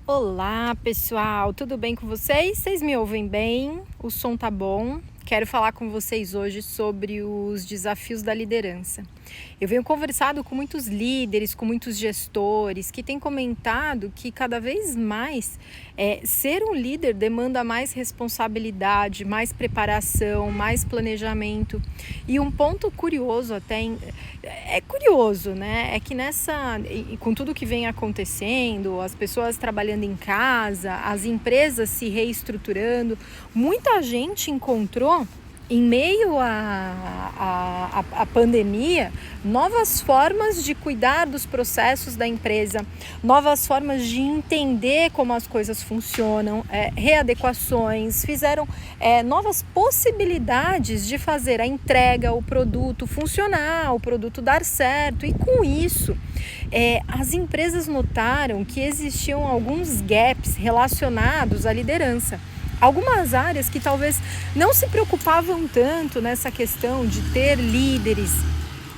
Olá, pessoal, tudo bem com vocês? Vocês me ouvem bem? O som tá bom? Quero falar com vocês hoje sobre os desafios da liderança. Eu venho conversado com muitos líderes, com muitos gestores que têm comentado que cada vez mais ser um líder demanda mais responsabilidade, mais preparação, mais planejamento. E um ponto curioso é curioso, né? É que com tudo que vem acontecendo, as pessoas trabalhando em casa, as empresas se reestruturando, muita gente encontrou em meio à pandemia, novas formas de cuidar dos processos da empresa, novas formas de entender como as coisas funcionam, readequações, fizeram novas possibilidades de fazer a entrega, o produto funcionar, o produto dar certo. E com isso, as empresas notaram que existiam alguns gaps relacionados à liderança. Algumas áreas que talvez não se preocupavam tanto nessa questão de ter líderes,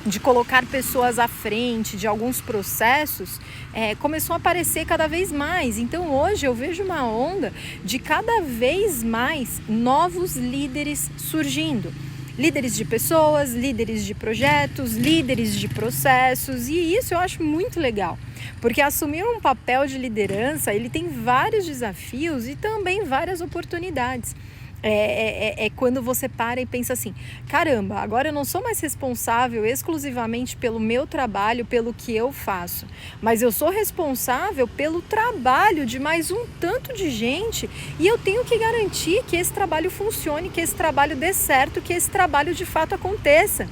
de colocar pessoas à frente de alguns processos, começou a aparecer cada vez mais. Então hoje eu vejo uma onda de cada vez mais novos líderes surgindo. Líderes de pessoas, líderes de projetos, líderes de processos, e isso eu acho muito legal, porque assumir um papel de liderança, ele tem vários desafios e também várias oportunidades. Quando você para e pensa assim, caramba, agora eu não sou mais responsável exclusivamente pelo meu trabalho, pelo que eu faço, mas eu sou responsável pelo trabalho de mais um tanto de gente, e eu tenho que garantir que esse trabalho funcione, que esse trabalho dê certo, que esse trabalho de fato aconteça.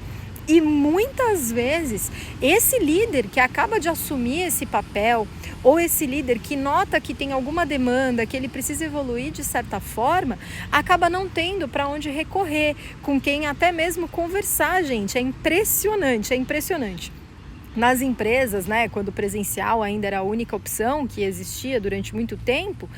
E muitas vezes esse líder que acaba de assumir esse papel, ou esse líder que nota que tem alguma demanda, que ele precisa evoluir de certa forma, acaba não tendo para onde recorrer, com quem até mesmo conversar, gente. É impressionante, é impressionante. Nas empresas, né, quando o presencial ainda era a única opção que existia durante muito tempo,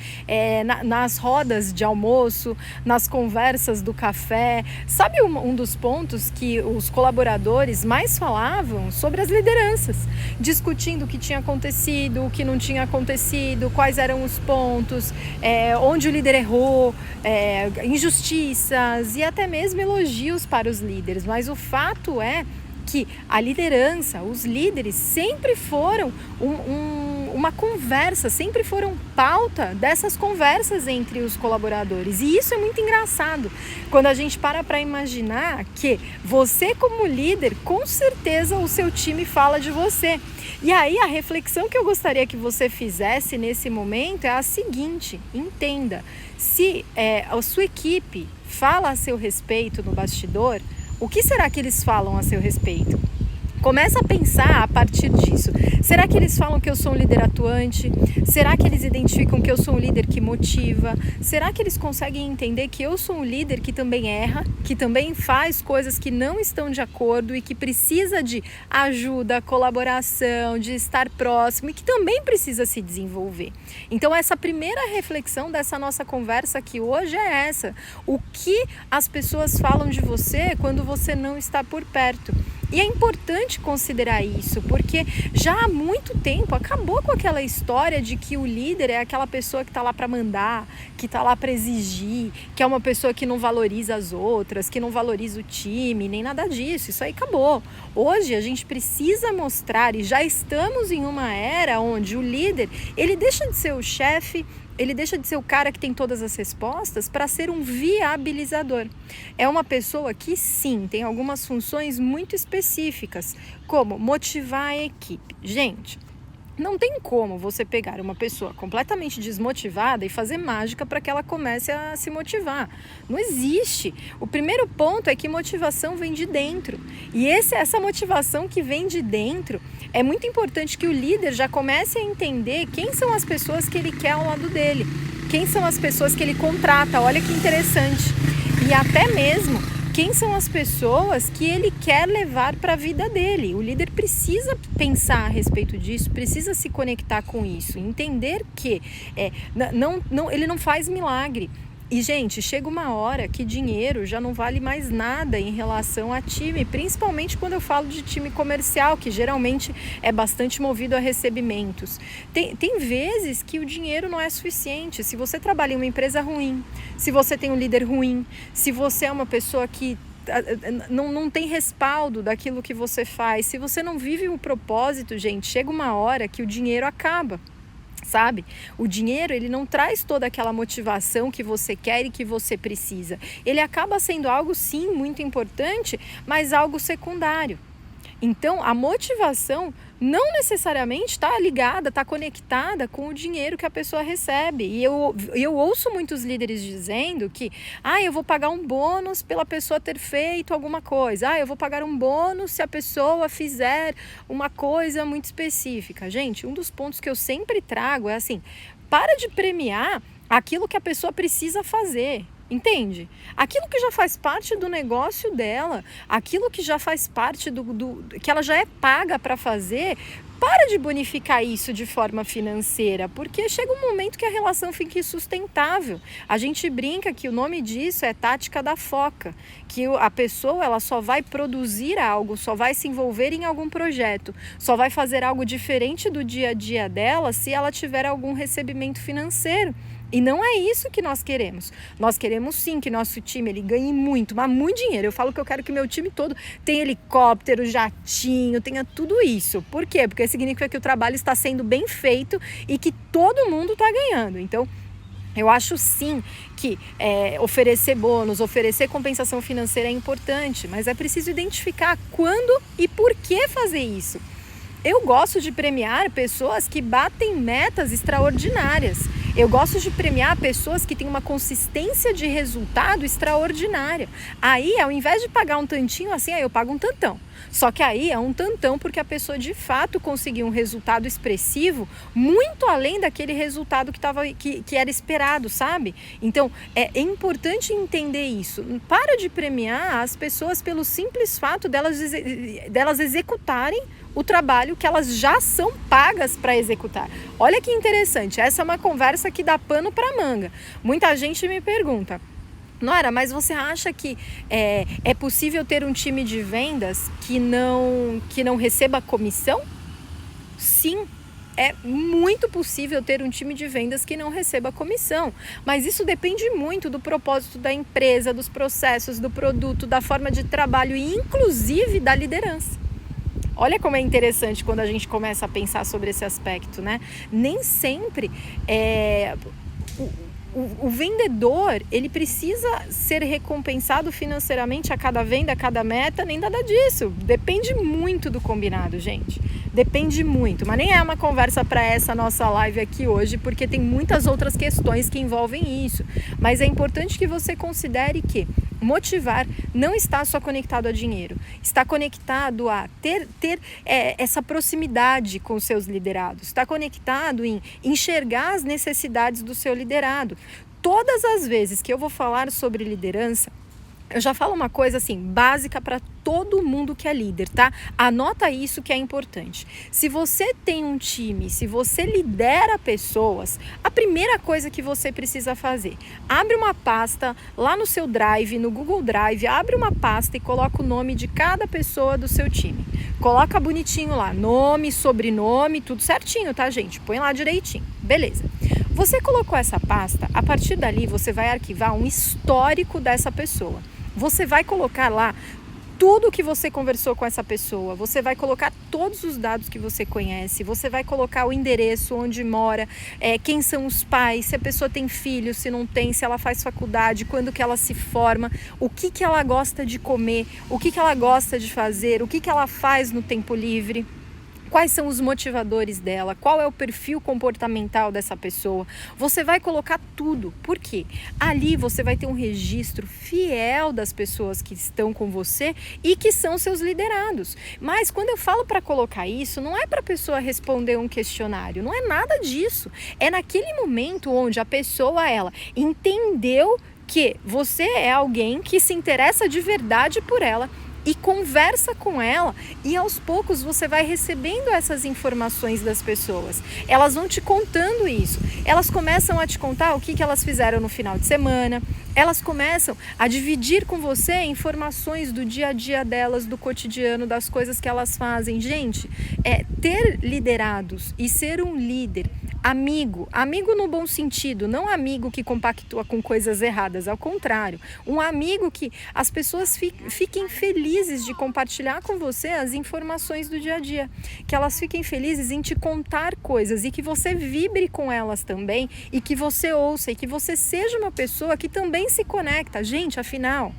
nas rodas de almoço, nas conversas do café, sabe um dos pontos que os colaboradores mais falavam sobre as lideranças, discutindo o que tinha acontecido, o que não tinha acontecido, quais eram os pontos, onde o líder errou, injustiças e até mesmo elogios para os líderes. Mas o fato é que a liderança, os líderes sempre foram uma conversa, sempre foram pauta dessas conversas entre os colaboradores. E isso é muito engraçado, quando a gente para imaginar que você como líder, com certeza o seu time fala de você. E aí a reflexão que eu gostaria que você fizesse nesse momento é a seguinte: entenda, se a sua equipe fala a seu respeito no bastidor, o que será que eles falam a seu respeito? Começa a pensar a partir disso. Será que eles falam que eu sou um líder atuante? Será que eles identificam que eu sou um líder que motiva? Será que eles conseguem entender que eu sou um líder que também erra, que também faz coisas que não estão de acordo e que precisa de ajuda, colaboração, de estar próximo e que também precisa se desenvolver? Então essa primeira reflexão dessa nossa conversa aqui hoje é essa. O que as pessoas falam de você quando você não está por perto? E é importante considerar isso, porque já há muito tempo acabou com aquela história de que o líder é aquela pessoa que está lá para mandar, que está lá para exigir, que é uma pessoa que não valoriza as outras, que não valoriza o time, nem nada disso. Isso aí acabou. Hoje a gente precisa mostrar, e já estamos em uma era onde o líder, ele deixa de ser o chefe, ele deixa de ser o cara que tem todas as respostas para ser um viabilizador. É uma pessoa que, sim, tem algumas funções muito específicas, como motivar a equipe. Gente, não tem como você pegar uma pessoa completamente desmotivada e fazer mágica para que ela comece a se motivar. Não existe. O primeiro ponto é que motivação vem de dentro. E essa motivação que vem de dentro, é muito importante que o líder já comece a entender quem são as pessoas que ele quer ao lado dele, quem são as pessoas que ele contrata. Olha que interessante. E até mesmo quem são as pessoas que ele quer levar para a vida dele. O líder precisa pensar a respeito disso, precisa se conectar com isso, entender que ele não faz milagre. E, gente, chega uma hora que dinheiro já não vale mais nada em relação a time, principalmente quando eu falo de time comercial, que geralmente é bastante movido a recebimentos. Tem vezes que o dinheiro não é suficiente. Se você trabalha em uma empresa ruim, se você tem um líder ruim, se você é uma pessoa que não tem respaldo daquilo que você faz, se você não vive o propósito, gente, chega uma hora que o dinheiro acaba. Sabe? O dinheiro, ele não traz toda aquela motivação que você quer e que você precisa. Ele acaba sendo algo, sim, muito importante, mas algo secundário. Então, a motivação não necessariamente está ligada, está conectada com o dinheiro que a pessoa recebe. E eu ouço muitos líderes dizendo que eu vou pagar um bônus pela pessoa ter feito alguma coisa. Eu vou pagar um bônus se a pessoa fizer uma coisa muito específica. Gente, um dos pontos que eu sempre trago é assim, para de premiar aquilo que a pessoa precisa fazer. Entende? Aquilo que já faz parte do negócio dela, aquilo que já faz parte que ela já é paga para fazer, para de bonificar isso de forma financeira, porque chega um momento que a relação fica insustentável. A gente brinca que o nome disso é tática da foca, que a pessoa ela só vai produzir algo, só vai se envolver em algum projeto, só vai fazer algo diferente do dia a dia dela se ela tiver algum recebimento financeiro. E não é isso que nós queremos. Nós queremos sim que nosso time ele ganhe muito, mas muito dinheiro. Eu falo que eu quero que meu time todo tenha helicóptero, jatinho, tenha tudo isso. Por quê? Porque significa que o trabalho está sendo bem feito e que todo mundo está ganhando. Então, eu acho sim que oferecer bônus, oferecer compensação financeira é importante, mas é preciso identificar quando e por que fazer isso. Eu gosto de premiar pessoas que batem metas extraordinárias. Eu gosto de premiar pessoas que têm uma consistência de resultado extraordinária. Aí, ao invés de pagar um tantinho assim, eu pago um tantão. Só que aí é um tantão porque a pessoa de fato conseguiu um resultado expressivo muito além daquele resultado que era esperado, sabe? Então, é importante entender isso. Para de premiar as pessoas pelo simples fato delas executarem o trabalho que elas já são pagas para executar. Olha que interessante, essa é uma conversa que dá pano para manga. Muita gente me pergunta: Nora, mas você acha que é possível ter um time de vendas que não receba comissão? Sim, é muito possível ter um time de vendas que não receba comissão, mas isso depende muito do propósito da empresa, dos processos, do produto, da forma de trabalho e inclusive da liderança. Olha como é interessante quando a gente começa a pensar sobre esse aspecto, né? Nem sempre o vendedor, ele precisa ser recompensado financeiramente a cada venda, a cada meta, nem nada disso. Depende muito do combinado, gente. Depende muito, mas nem é uma conversa para essa nossa live aqui hoje, porque tem muitas outras questões que envolvem isso. Mas é importante que você considere que motivar não está só conectado a dinheiro, está conectado a ter essa proximidade com os seus liderados, está conectado em enxergar as necessidades do seu liderado. Todas as vezes que eu vou falar sobre liderança, eu já falo uma coisa assim, básica para todo mundo que é líder, tá? Anota isso que é importante. Se você tem um time, se você lidera pessoas, a primeira coisa que você precisa fazer, abre uma pasta lá no seu Drive, no Google Drive, abre uma pasta e coloca o nome de cada pessoa do seu time. Coloca bonitinho lá, nome, sobrenome, tudo certinho, tá, gente? Põe lá direitinho. Beleza. Você colocou essa pasta, a partir dali você vai arquivar um histórico dessa pessoa. Você vai colocar lá tudo que você conversou com essa pessoa, você vai colocar todos os dados que você conhece, você vai colocar o endereço, onde mora, quem são os pais, se a pessoa tem filhos, se não tem, se ela faz faculdade, quando que ela se forma, o que ela gosta de comer, o que ela gosta de fazer, o que ela faz no tempo livre. Quais são os motivadores dela? Qual é o perfil comportamental dessa pessoa? Você vai colocar tudo. Por quê? Ali você vai ter um registro fiel das pessoas que estão com você e que são seus liderados. Mas quando eu falo para colocar isso, não é para a pessoa responder um questionário, não é nada disso. É naquele momento onde a pessoa, ela entendeu que você é alguém que se interessa de verdade por ela e conversa com ela, e aos poucos você vai recebendo essas informações das pessoas. Elas vão te contando isso. Elas começam a te contar o que elas fizeram no final de semana. Elas começam a dividir com você informações do dia a dia delas, do cotidiano, das coisas que elas fazem. Gente, ter liderados e ser um líder, amigo no bom sentido, não amigo que compactua com coisas erradas, ao contrário, um amigo que as pessoas fiquem felizes de compartilhar com você as informações do dia a dia, que elas fiquem felizes em te contar coisas e que você vibre com elas também e que você ouça e que você seja uma pessoa que também se conecta. Gente, afinal,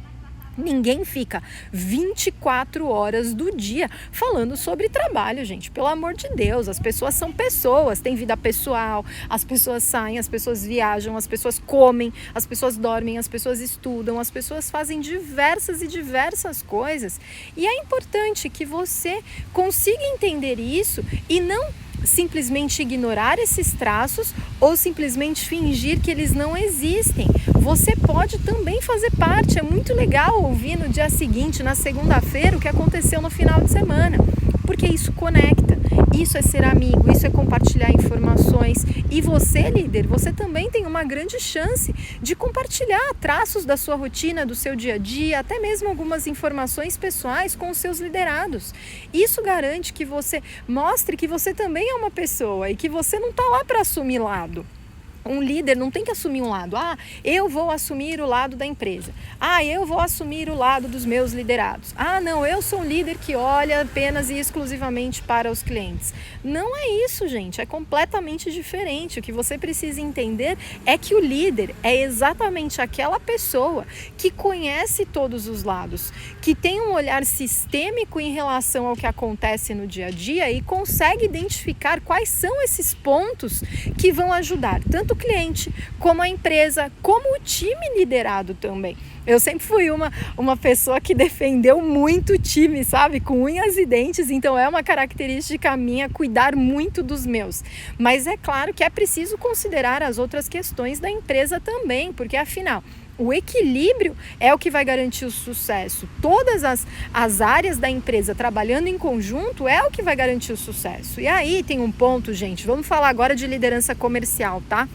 ninguém fica 24 horas do dia falando sobre trabalho, gente. Pelo amor de Deus, as pessoas são pessoas, têm vida pessoal, as pessoas saem, as pessoas viajam, as pessoas comem, as pessoas dormem, as pessoas estudam, as pessoas fazem diversas coisas. E é importante que você consiga entender isso e não simplesmente ignorar esses traços ou simplesmente fingir que eles não existem. Você pode também fazer parte. É muito legal ouvir no dia seguinte, na segunda-feira, o que aconteceu no final de semana, porque isso conecta, isso é ser amigo, isso é compartilhar informações. E você, líder, você também tem uma grande chance de compartilhar traços da sua rotina, do seu dia a dia, até mesmo algumas informações pessoais com os seus liderados. Isso garante que você mostre que você também é uma pessoa e que você não está lá para assumir lado. Um líder não tem que assumir um lado. Eu vou assumir o lado da empresa. Eu vou assumir o lado dos meus liderados. Não, eu sou um líder que olha apenas e exclusivamente para os clientes. Não é isso, gente. É completamente diferente. O que você precisa entender é que o líder é exatamente aquela pessoa que conhece todos os lados, que tem um olhar sistêmico em relação ao que acontece no dia a dia e consegue identificar quais são esses pontos que vão ajudar tanto o cliente, como a empresa, como o time liderado também. Eu sempre fui uma pessoa que defendeu muito o time, sabe? Com unhas e dentes, então é uma característica minha cuidar muito dos meus. Mas é claro que é preciso considerar as outras questões da empresa também, porque afinal, o equilíbrio é o que vai garantir o sucesso. Todas as áreas da empresa trabalhando em conjunto é o que vai garantir o sucesso. E aí tem um ponto, gente, vamos falar agora de liderança comercial, tá?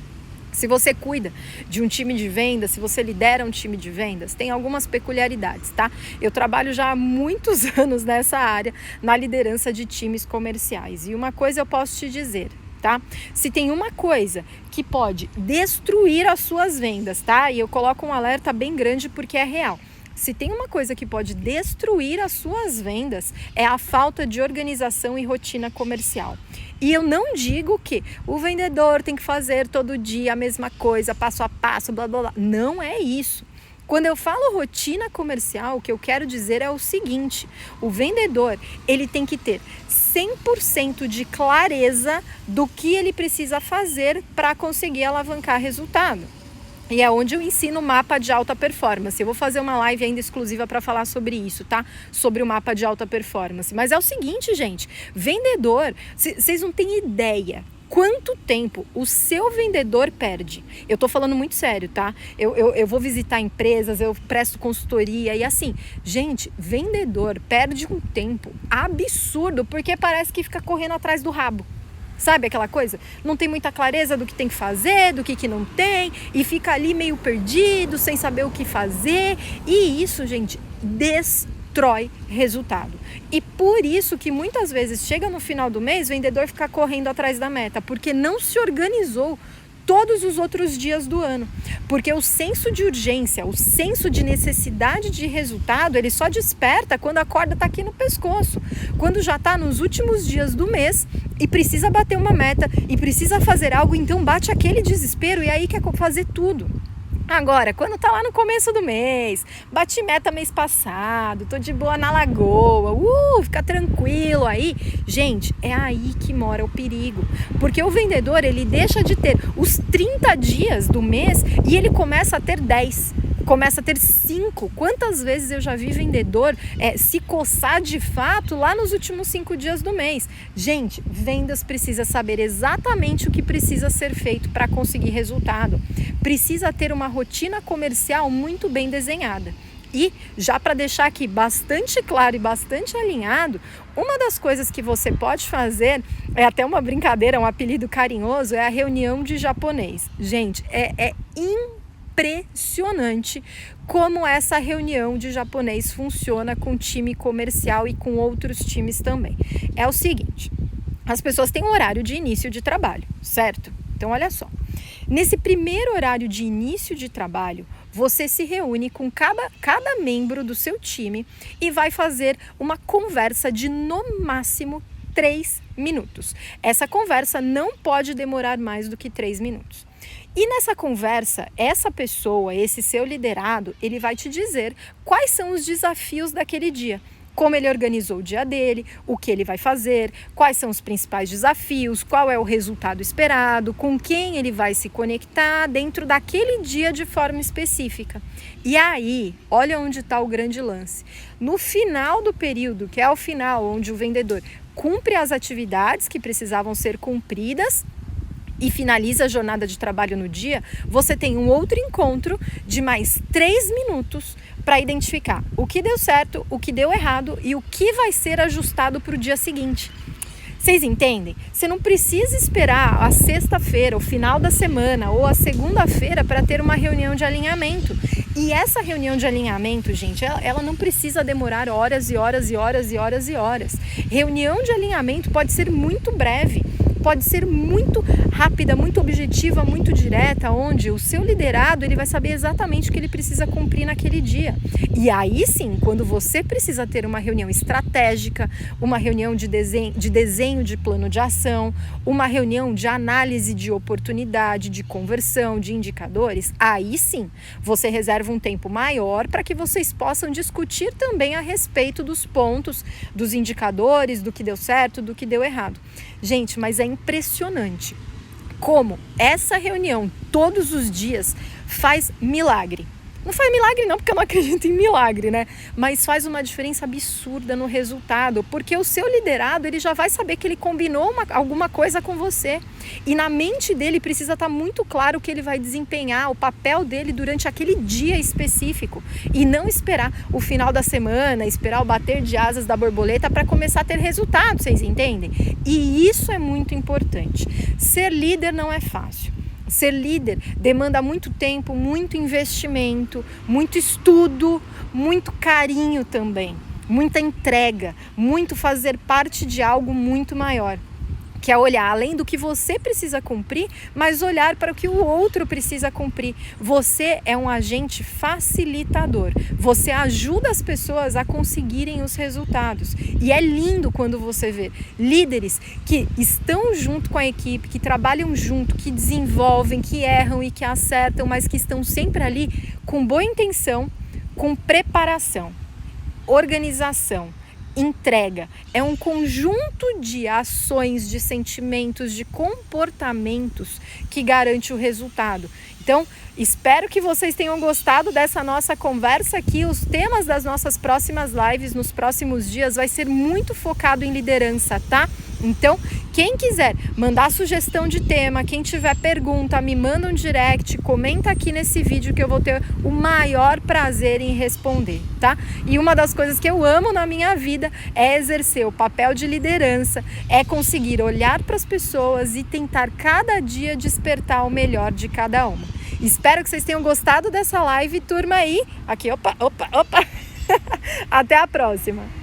Se você cuida de um time de vendas, se você lidera um time de vendas, tem algumas peculiaridades, tá? Eu trabalho já há muitos anos nessa área, na liderança de times comerciais. E uma coisa eu posso te dizer, tá? Se tem uma coisa que pode destruir as suas vendas, tá? E eu coloco um alerta bem grande porque é real. Se tem uma coisa que pode destruir as suas vendas, é a falta de organização e rotina comercial. E eu não digo que o vendedor tem que fazer todo dia a mesma coisa, passo a passo, blá, blá, blá. Não é isso. Quando eu falo rotina comercial, o que eu quero dizer é o seguinte: o vendedor, ele tem que ter 100% de clareza do que ele precisa fazer para conseguir alavancar resultado. E é onde eu ensino o mapa de alta performance. Eu vou fazer uma live ainda exclusiva para falar sobre isso, tá? Sobre o mapa de alta performance. Mas é o seguinte, gente, vendedor, vocês não têm ideia quanto tempo o seu vendedor perde. Eu tô falando muito sério, tá? Eu vou visitar empresas, eu presto consultoria e assim, gente, vendedor perde um tempo absurdo porque parece que fica correndo atrás do rabo. Sabe aquela coisa? Não tem muita clareza do que tem que fazer, do que não tem, e fica ali meio perdido, sem saber o que fazer. E isso, gente, destrói resultado. E por isso que muitas vezes chega no final do mês, o vendedor fica correndo atrás da meta, porque não se organizou todos os outros dias do ano. Porque o senso de urgência, o senso de necessidade de resultado, ele só desperta quando a corda está aqui no pescoço. Quando já está nos últimos dias do mês e precisa bater uma meta e precisa fazer algo, então bate aquele desespero e aí quer fazer tudo. Agora, quando tá lá no começo do mês, bati meta mês passado, tô de boa na lagoa, fica tranquilo aí. Gente, é aí que mora o perigo. Porque o vendedor, ele deixa de ter os 30 dias do mês e ele começa a ter 10. Começa a ter 5. Quantas vezes eu já vi vendedor se coçar de fato lá nos últimos 5 dias do mês? Gente, vendas precisa saber exatamente o que precisa ser feito para conseguir resultado. Precisa ter uma rotina comercial muito bem desenhada. E já para deixar aqui bastante claro e bastante alinhado, uma das coisas que você pode fazer, é até uma brincadeira, um apelido carinhoso, é a reunião de japonês. Gente, é impressionante como essa reunião de japonês funciona com time comercial e com outros times também. É o seguinte, as pessoas têm um horário de início de trabalho, certo? Então olha só, nesse primeiro horário de início de trabalho, você se reúne com cada membro do seu time e vai fazer uma conversa de no máximo 3 minutos. Essa conversa não pode demorar mais do que 3 minutos. E nessa conversa, essa pessoa, esse seu liderado, ele vai te dizer quais são os desafios daquele dia. Como ele organizou o dia dele, o que ele vai fazer, quais são os principais desafios, qual é o resultado esperado, com quem ele vai se conectar dentro daquele dia de forma específica. E aí, olha onde está o grande lance. No final do período, que é o final onde o vendedor cumpre as atividades que precisavam ser cumpridas e finaliza a jornada de trabalho no dia, você tem um outro encontro de mais 3 minutos para identificar o que deu certo, o que deu errado e o que vai ser ajustado para o dia seguinte. Vocês entendem? Você não precisa esperar a sexta-feira, o final da semana ou a segunda-feira para ter uma reunião de alinhamento. E essa reunião de alinhamento, gente, ela não precisa demorar horas e horas e horas e horas e horas. Reunião de alinhamento pode ser muito breve. Pode ser muito rápida, muito objetiva, muito direta, onde o seu liderado ele vai saber exatamente o que ele precisa cumprir naquele dia. E aí sim, quando você precisa ter uma reunião estratégica, uma reunião de desenho de plano de ação, uma reunião de análise de oportunidade, de conversão, de indicadores, aí sim, você reserva um tempo maior para que vocês possam discutir também a respeito dos pontos, dos indicadores, do que deu certo, do que deu errado. Gente, mas é impressionante como essa reunião todos os dias faz milagre. Não faz milagre não, porque eu não acredito em milagre, né? Mas faz uma diferença absurda no resultado, porque o seu liderado, ele já vai saber que ele combinou alguma coisa com você. E na mente dele precisa estar muito claro o que ele vai desempenhar, o papel dele durante aquele dia específico. E não esperar o final da semana, esperar o bater de asas da borboleta para começar a ter resultado, vocês entendem? E isso é muito importante. Ser líder não é fácil. Ser líder demanda muito tempo, muito investimento, muito estudo, muito carinho também, muita entrega, muito fazer parte de algo muito maior. Que é olhar além do que você precisa cumprir, mas olhar para o que o outro precisa cumprir. Você é um agente facilitador. Você ajuda as pessoas a conseguirem os resultados. E é lindo quando você vê líderes que estão junto com a equipe, que trabalham junto, que desenvolvem, que erram e que acertam, mas que estão sempre ali com boa intenção, com preparação, organização, entrega. É um conjunto de ações, de sentimentos, de comportamentos que garante o resultado. Então, espero que vocês tenham gostado dessa nossa conversa aqui. Os temas das nossas próximas lives nos próximos dias vai ser muito focado em liderança, tá? Então, quem quiser mandar sugestão de tema, quem tiver pergunta, me manda um direct, comenta aqui nesse vídeo que eu vou ter o maior prazer em responder, tá? E uma das coisas que eu amo na minha vida é exercer o papel de liderança, é conseguir olhar para as pessoas e tentar cada dia despertar o melhor de cada uma. Espero que vocês tenham gostado dessa live, turma aí. Aqui, opa. Até a próxima.